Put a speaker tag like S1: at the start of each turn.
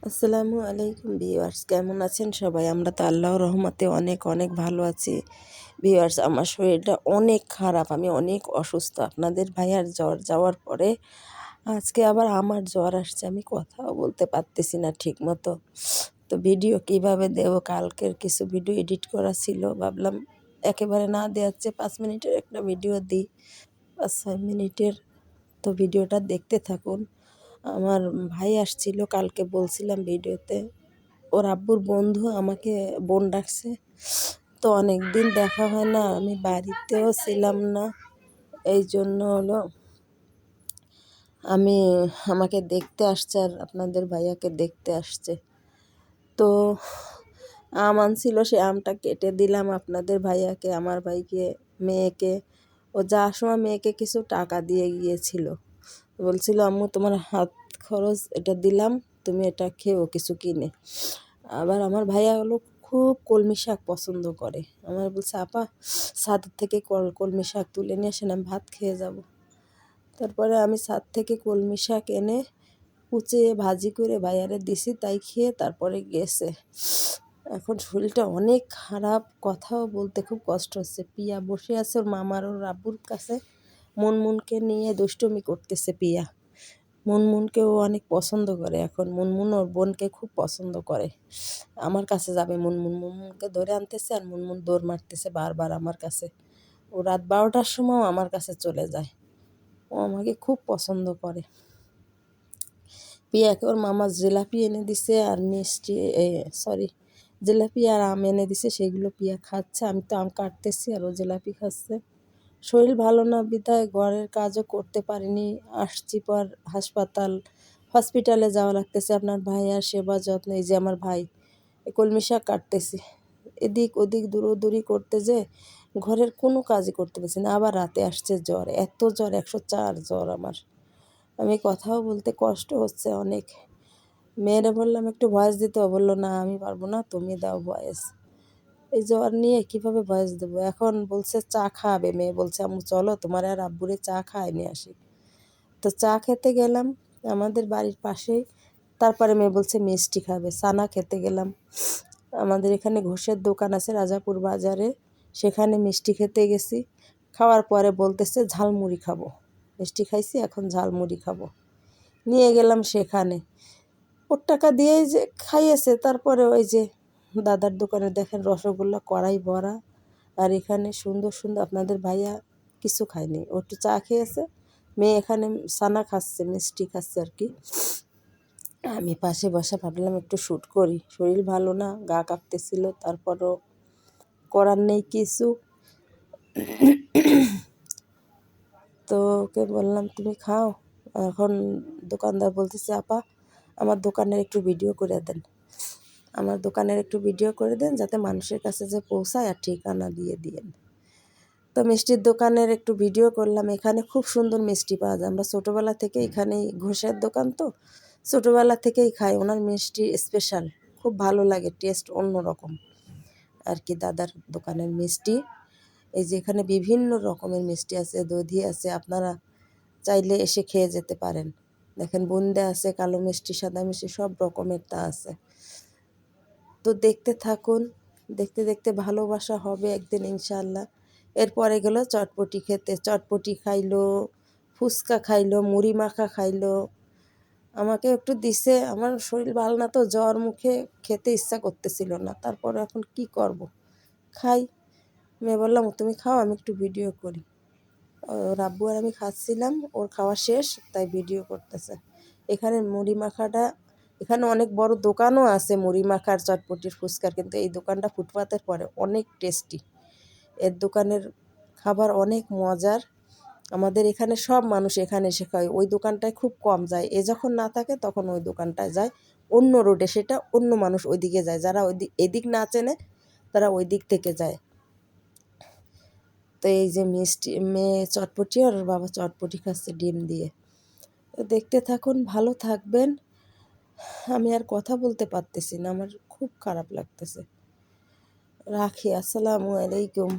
S1: আসসালামু আলাইকুম ভিউয়ার্স, কেমন আছেন সবাই? আমরা তো আল্লাহর রহমতে অনেক অনেক ভালো আছি। ভিউয়ার্স, আমার শরীরটা অনেক খারাপ, আমি অনেক অসুস্থ। আপনাদের ভাইয়ার জ্বর যাওয়ার পরে আজকে আবার আমার জ্বর আসছে, আমি কথাও বলতে পারতেছি না ঠিক মতো। তো ভিডিও কিভাবে দেব, কালকের কিছু ভিডিও এডিট করা ছিল, ভাবলাম একেবারে না দেওয়ার চেয়ে 5 মিনিটের একটা ভিডিও দিই, 5-6 মিনিটের। তো ভিডিওটা দেখতে থাকুন। আমার ভাই আসছিল কালকে, বলছিলাম ভিডিওতে, ওর আব্বুর বন্ধু আমাকে বোন ডাকছে। তো অনেক দিন দেখা হয় না, আমি বাড়িতেও ছিলাম না, এই জন্য হলো আমি আমাকে দেখতে আসছে আর আপনাদের ভাইয়াকে দেখতে আসছে। তো আম আনছিল, সে আমটা কেটে দিলাম আপনাদের ভাইয়াকে, আমার ভাইকে, মেয়েকে। ও যাওয়ার সময় মেয়েকে কিছু টাকা দিয়ে গিয়েছিল, বলছিল আম্মু তোমার হাত খরচ এটা দিলাম, তুমি এটা খেও কিছু কিনে। আবার আমার ভাইয়া হলো খুব কলমি শাক পছন্দ করে, আমার বলছে আপা ছাদের থেকে কলমি শাক তুলে নিয়ে আসেন, আমি ভাত খেয়ে যাব। তারপরে আমি ছাদ থেকে কলমি শাক এনে কুচিয়ে ভাজি করে ভাইয়ারে দিছি, তাই খেয়ে তারপরে গেছে। এখন শরীরটা অনেক খারাপ, কথাও বলতে খুব কষ্ট হচ্ছে। পিয়া বসে আছে ওর মামার ওর আব্বুর কাছে, মুনমুনকে নিয়ে দুষ্টুমি করতেছে। পিয়া মুনমুনকেও অনেক পছন্দ করে, এখন মুনমুন ওর বোনকে খুব পছন্দ করে। আমার কাছে যাবে মুনমুনকে ধরে আনতেছে, আর মুনমুন দৌড় মারতেছে বারবার আমার কাছে। ও রাত 12টার সময়ও আমার কাছে চলে যায়, ও আমাকে খুব পছন্দ করে। পিয়াকে ওর মামা জিলাপি এনে দিছে আর মিষ্টি, সরি, জিলাপি আর আম এনে দিছে, সেগুলো পিয়া খাচ্ছে। আমি তো আম কাটতেছি আর ও জিলাপি খাচ্ছে। শরীর ভালো না বিধায় ঘরের কাজও করতে পারিনি, আসছি পর হসপিটালে যাওয়া লাগতেছে আপনার ভাইয়ার সেবা যত্ন। এই যে আমার ভাই কলমি শাক কাটতেছি, এদিক ওদিক দূরদূরি করতে যে ঘরের কোনো কাজই করতে পারছি না। আবার রাতে আসছে জ্বর, এত জ্বর, 104 জ্বর আমার। আমি কথাও বলতে কষ্ট হচ্ছে অনেক। মেয়েরা বললাম একটু ভয়েস দিতে, বললো না আমি পারবো না, তুমি দাও ভয়েস। এই জ্বর নিয়ে কিভাবে ভয়েস দেবো? এখন বলছে চা খাবে, মেয়ে বলছে আম্মু চলো তোমার আর আব্বুরে চা খায় নিয়ে আসি। তো চা খেতে গেলাম আমাদের বাড়ির পাশেই। তারপরে মেয়ে বলছে মিষ্টি খাবে, সানা খেতে গেলাম। আমাদের এখানে ঘোষের দোকান আছে রাজাপুর বাজারে, সেখানে মিষ্টি খেতে গেছি। খাওয়ার পরে বলতেছে ঝালমুড়ি খাবো, মিষ্টি খাইছি এখন ঝালমুড়ি খাবো। নিয়ে গেলাম সেখানে, ওর টাকা দিয়েই যে খাইয়েছে। তারপরে ওই যে দাদার দোকানে দেখেন রসগোল্লা কড়াই ভরা, আর এখানে সুন্দর সুন্দর। আপনাদের ভাইয়া কিছু খায়নি, ও একটু চা খেয়েছে। মেয়ে এখানে সানা খাচ্ছে, মিষ্টি খাচ্ছে আর কি। আমি পাশে বসে ভাবলাম একটু শ্যুট করি, শরীর ভালো না, গা কাঁপতেছিল, তারপরও করার নেই কিছু। তো ওকে বললাম তুমি খাও। এখন দোকানদার বলতেছে আপা আমার দোকানের একটু ভিডিও করে দেন, আমার দোকানের একটু ভিডিও করে দেন যাতে মানুষের কাছে যে পৌঁছায়, আর ঠিকানা দিয়ে দিয়েন। তো মিষ্টির দোকানের একটু ভিডিও করলাম। এখানে খুব সুন্দর মিষ্টি পাওয়া যায়, আমরা ছোটোবেলা থেকে এখানেই, ঘোষের দোকান তো ছোটোবেলা থেকেই খাই, ওনার মিষ্টি স্পেশাল, খুব ভালো লাগে, টেস্ট অন্যরকম আর কি দাদার দোকানের মিষ্টি। এই যে এখানে বিভিন্ন রকমের মিষ্টি আছে, দধি আছে, আপনারা চাইলে এসে খেয়ে যেতে পারেন। দেখেন বুন্দে আছে, কালো মিষ্টি, সাদা মিষ্টি, সব রকমের তা আছে। তো দেখতে থাকুন, দেখতে দেখতে ভালোবাসা হবে একদিন ইনশাআল্লাহ। এরপরে গেল চটপটি খেতে, চটপটি খাইলো, ফুচকা খাইলো, মুড়ি মাখা খাইলো, আমাকে একটু দিছে। আমার শরীর ভালো না তো, জ্বর, মুখে খেতে ইচ্ছা করতেছিল না, তারপর এখন কি করব, খাই। মেয়ে বললাম তুমি খাও, আমি একটু ভিডিও করি। ওর আব্বু আর আমি খাচ্ছিলাম, ওর খাওয়া শেষ, তাই ভিডিও করতেছে। এখানে মুড়ি মাখাটা, এখানে অনেক বড় দোকানও আছে মুড়ি মাখার, চটপটির, ফুচকার, কিন্তু এই দোকানটা ফুটপাতের পরে অনেক টেস্টি। এর দোকানের খাবার অনেক মজার। আমাদের এখানে সব মানুষ এখানে এসে খায়, ওই দোকানটায় খুব কম যায়। এ যখন না থাকে তখন ওই দোকানটায় যায়, অন্য রোডে, সেটা অন্য মানুষ ওইদিকে যায়, যারা এদিক না চেনে তারা ওই দিক থেকে যায়। তো এই যে মিষ্টি, মেয়ে চটপটি আর ওর বাবা চটপটি খাচ্ছে ডিম দিয়ে। তো দেখতে থাকুন, ভালো থাকবেন। আমি আর কথা বলতে পারতেছি না, আমার খুব খারাপ লাগতেছে। রাখি, আসসালামু আলাইকুম।